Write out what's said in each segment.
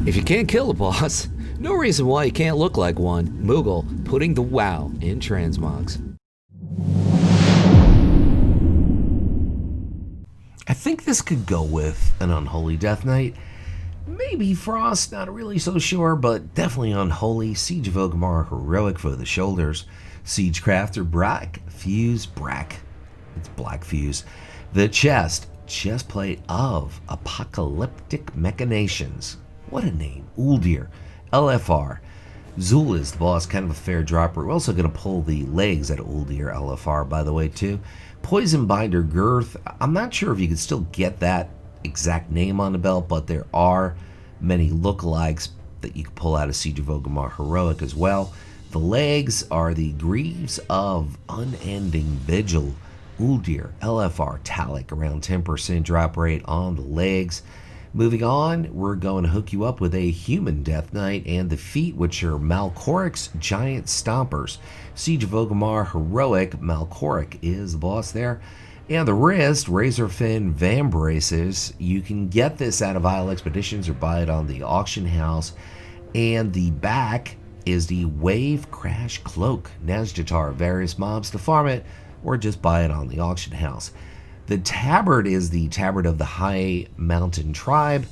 If you can't kill a boss, no reason why you can't look like one. Moogle putting the wow in transmogs. I think this could go with an Unholy Death Knight. Maybe Frost, not really so sure, but definitely Unholy. Siege of Orgrimmar, Heroic for the shoulders. Siegecrafter, Brack, Fuse, Brack. It's Black Fuse. The chestplate of Apocalyptic Machinations. What a name. Uldir, LFR. Zul is the boss, kind of a fair dropper. We're also going to pull the legs at Uldir, LFR, by the way, too. Poison Binder, Girth. I'm not sure if you can still get that exact name on the belt, but there are many lookalikes that you can pull out of Siege of Orgrimmar Heroic as well. The legs are the Greaves of Unending Vigil, Uldir, LFR, Talic, around 10% drop rate on the legs. Moving on, we're going to hook you up with a Human Death Knight and the feet, which are Malkoric's Giant Stompers. Siege of Orgrimmar Heroic, Malkoric is the boss there. And the wrist, Razorfin Vambraces. You can get this out of Isle Expeditions or buy it on the auction house. And the back is the Wave Crash Cloak, Nazjatar, various mobs to farm it, or just buy it on the auction house. The tabard is the tabard of the High Mountain tribe.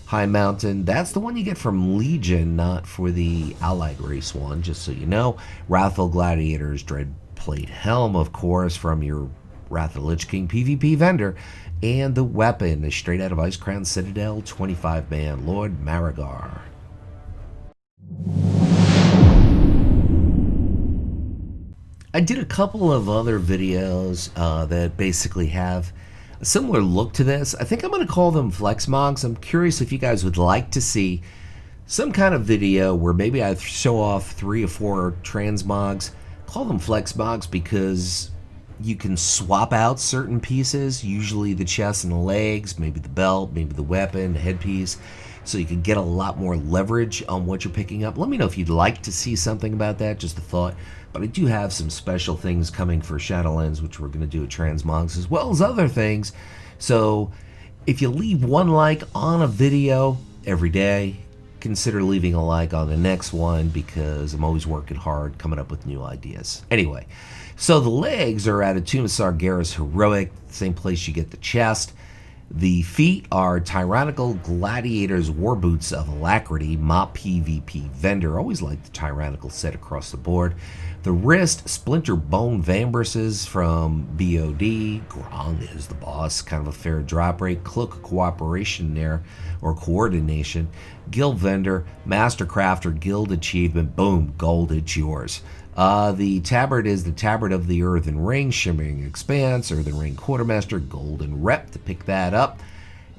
High Mountain, that's the one you get from Legion, not for the Allied race one, just so you know. Wrathful Gladiators, Dreadplate Helm, of course, from your Wrath of the Lich King PvP vendor. And the weapon is straight out of Icecrown Citadel, 25-man Lord Marigar. I did a couple of other videos that basically have a similar look to this. I think I'm going to call them Flexmogs. I'm curious if you guys would like to see some kind of video where maybe I show off 3 or 4 transmogs. Call them Flexmogs because you can swap out certain pieces, usually the chest and the legs, maybe the belt, maybe the weapon, the headpiece, so you can get a lot more leverage on what you're picking up. Let me know if you'd like to see something about that, just a thought. But I do have some special things coming for Shadowlands, which we're going to do at Transmogs, as well as other things. So if you leave one like on a video every day, consider leaving a like on the next one, because I'm always working hard coming up with new ideas. Anyway, so the legs are at a Tomb of Sargeras Heroic, same place you get the chest. The feet are Tyrannical Gladiators War Boots of Alacrity, Mop PvP vendor. Always like the Tyrannical set across the board. The wrist, Splinter Bone Vambraces from BOD. Grong is the boss, kind of a fair drop rate. Cloak of Cooperation there, or Coordination. Guild vendor, Mastercrafter, Guild Achievement. Boom, gold, it's yours. The tabard is the tabard of the Earthen Ring, Shimmering Expanse, Earthen Ring Quartermaster, Golden Rep to pick that up.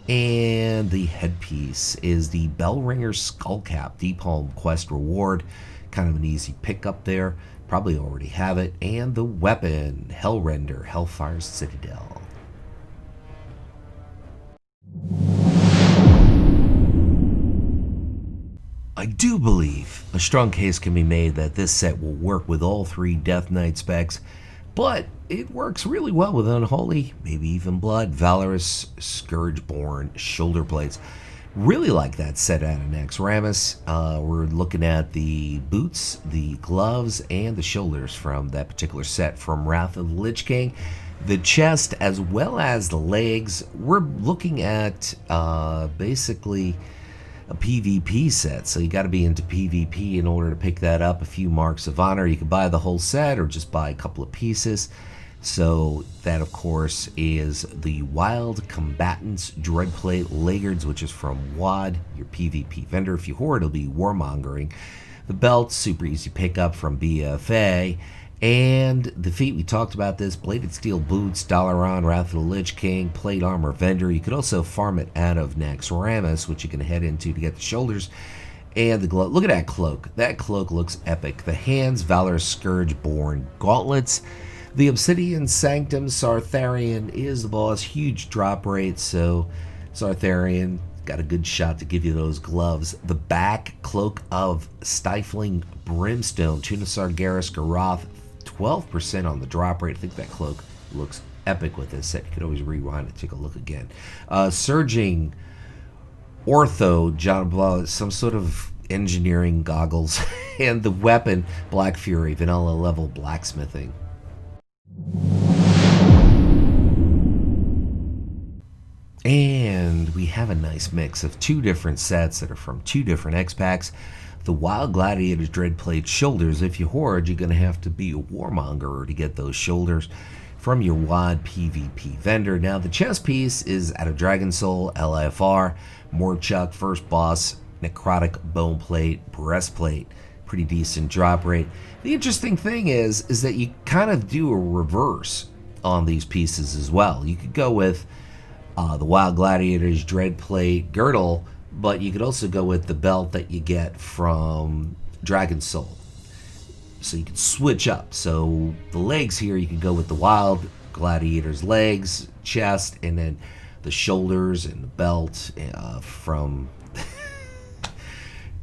And the headpiece is the Bellringer Skullcap, Deep Home Quest Reward. Kind of an easy pickup there. Probably already have it. And the weapon, Hellrender, Hellfire Citadel. I do believe a strong case can be made that this set will work with all 3 Death Knight specs, but it works really well with Unholy, maybe even Blood, Valorous, Scourgeborn, Shoulder Plates. Really like that set out of Naxxramas. We're looking at the boots, the gloves, and the shoulders from that particular set from Wrath of the Lich King. The chest as well as the legs, we're looking at basically a PvP set, so you got to be into PvP in order to pick that up. A few marks of honor. You can buy the whole set or just buy a couple of pieces. So that, of course, is the Wild Combatants Dreadplate Lagards, which is from WAD, your PvP vendor. If you hoard, it'll be Warmongering. The belt, super easy pickup from BFA. And the feet, we talked about this, Bladed Steel Boots, Dalaran, Wrath of the Lich King, Plate Armor vendor. You could also farm it out of Naxxramas, which you can head into to get the shoulders. And the glove, look at that cloak. That cloak looks epic. The hands, Valorous Scourgeborn gauntlets. The Obsidian Sanctum, Sartharian is the boss. Huge drop rate, so Sartharian got a good shot to give you those gloves. The back, Cloak of Stifling Brimstone, Tuna Sargeras Garoth, 12% on the drop rate. I think that cloak looks epic with this set. You could always rewind and take a look again. Surging ortho John Blah, some sort of engineering goggles, and the weapon Black Fury, vanilla level blacksmithing. And we have a nice mix of two different sets that are from two different xpacs. The Wild Gladiator's Dreadplate shoulders. If you hoard, you're going to have to be a warmonger to get those shoulders from your WoD PvP vendor. Now, the chest piece is out of Dragon Soul, LFR, Morchuk, first boss, necrotic bone plate, breastplate. Pretty decent drop rate. The interesting thing is that you kind of do a reverse on these pieces as well. You could go with the Wild Gladiator's Dreadplate girdle, but you could also go with the belt that you get from Dragon Soul. So you can switch up. So the legs here, you can go with the Wild Gladiator's legs, chest, and then the shoulders and the belt from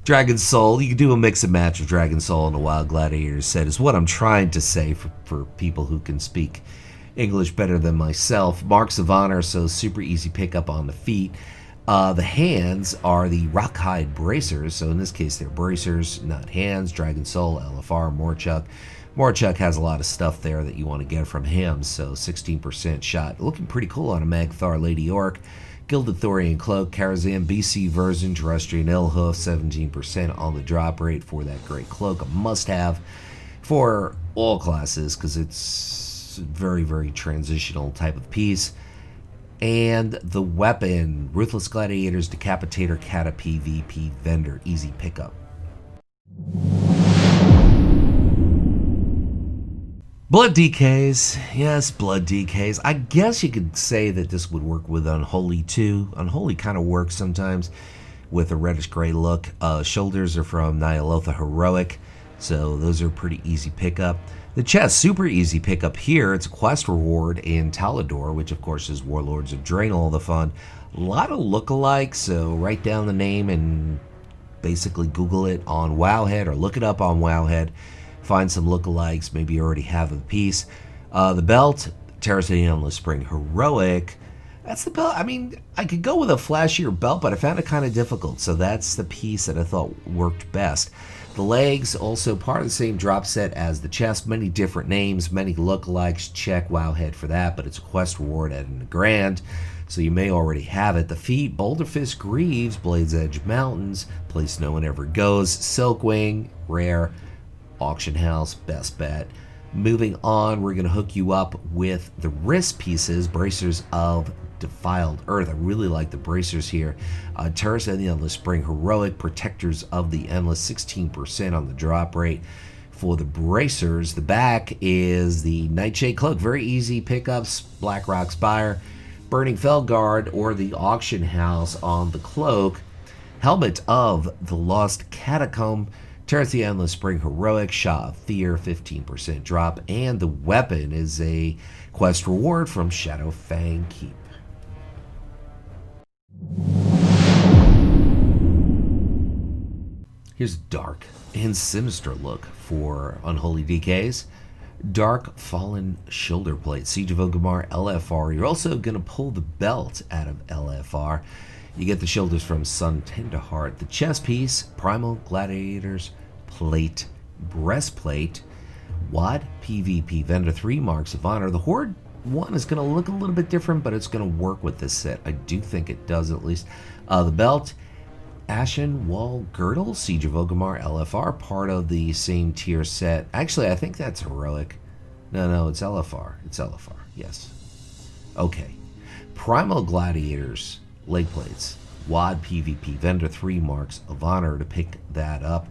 Dragon Soul. You can do a mix and match of Dragon Soul and the Wild Gladiator's set, is what I'm trying to say for people who can speak English better than myself. Marks of Honor, so super easy pickup on the feet. The hands are the Rockhide bracers, so in this case they're bracers, not hands. Dragon Soul, LFR, Morchuk. Morchuk has a lot of stuff there that you want to get from him, so 16% shot. Looking pretty cool on a Magthar Lady Orc. Gilded Thorian Cloak, Karazhan BC version, Terrestrian Illhoof, 17% on the drop rate for that great cloak. A must-have for all classes because it's a very, very transitional type of piece. And the weapon, Ruthless Gladiator's Decapitator Cata PvP vendor, easy pickup. Blood DKs, yes, Blood DKs. I guess you could say that this would work with Unholy too. Unholy kind of works sometimes with a reddish gray look. Shoulders are from Nyalotha Heroic, so those are pretty easy pickup. The chest, super easy pickup here. It's a quest reward in Talador, which of course is Warlords of Draenor, all the fun. A lot of lookalikes, so write down the name and basically Google it on Wowhead or look it up on Wowhead. Find some lookalikes, maybe you already have the piece. The belt, Terrace of the Endless Spring Heroic. That's the belt. I mean, I could go with a flashier belt, but I found it kind of difficult, so that's the piece that I thought worked best. The legs, also part of the same drop set as the chest. Many different names, many lookalikes. Check Wowhead for that, but it's a quest reward at a grand, so you may already have it. The feet, Boulderfist Greaves, Blades Edge Mountains, place no one ever goes. Silkwing, rare. Auction house, best bet. Moving on, we're going to hook you up with the wrist pieces, Bracers of Defiled Earth. I really like the bracers here. Terrace of the Endless Spring Heroic, Protectors of the Endless, 16% on the drop rate for the bracers. The back is the Nightshade Cloak, very easy pickups, Blackrock Spire, Burning Felguard, or the Auction House on the cloak. Helmet of the Lost Catacomb, Terrace of the Endless Spring Heroic, Shah of Fear, 15% drop, and the weapon is a quest reward from Shadowfang Keep. Here's a dark and sinister look for Unholy DKs. Dark Fallen Shoulder Plate, Siege of Orgrimmar, LFR. You're also going to pull the belt out of LFR. You get the shoulders from Sun Tenderheart. The chest piece, Primal Gladiator's Plate, Breastplate, WoD PvP Vendor 3, Marks of Honor. The Horde one is going to look a little bit different, but it's going to work with this set. I do think it does, at least. The belt, Ashen Wall Girdle, Siege of Orgrimmar, LFR, part of the same tier set. Actually, I think that's Heroic. No, it's LFR. It's LFR, yes. Okay. Primal Gladiators, Leg Plates, WoD PvP Vendor 3, Marks of Honor to pick that up.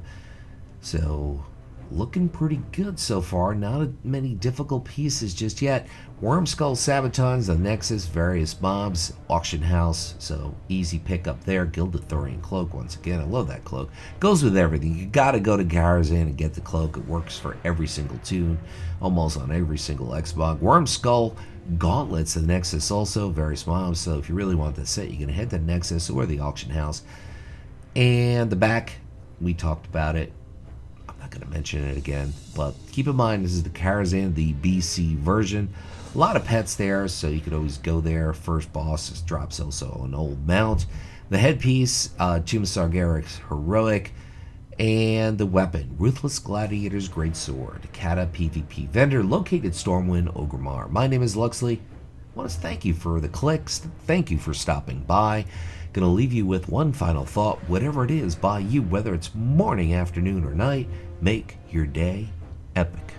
So, looking pretty good so far. Not many difficult pieces just yet. Wormskull Sabatons, the Nexus, various mobs, Auction House, so easy pickup there. Gilded Thorian Cloak, once again, I love that cloak. Goes with everything. You gotta go to Karazhan and get the cloak. It works for every single tune, almost on every single xmog. Wormskull Gauntlets, the Nexus also, various mobs, so if you really want this set, you can head to Nexus or the Auction House. And the back, we talked about it. I'm not going to mention it again, but keep in mind this is the Karazhan, the BC version. A lot of pets there, so you could always go there. First boss drops also an old mount. The headpiece, Tomb of Sargeras Heroic, and the weapon, Ruthless Gladiator's Greatsword, Cata PvP vendor located Stormwind Orgrimmar. My name is Luxeley. I want to thank you for the clicks. Thank you for stopping by. Gonna leave you with one final thought. Whatever it is by you, whether it's morning, afternoon, or night, make your day epic.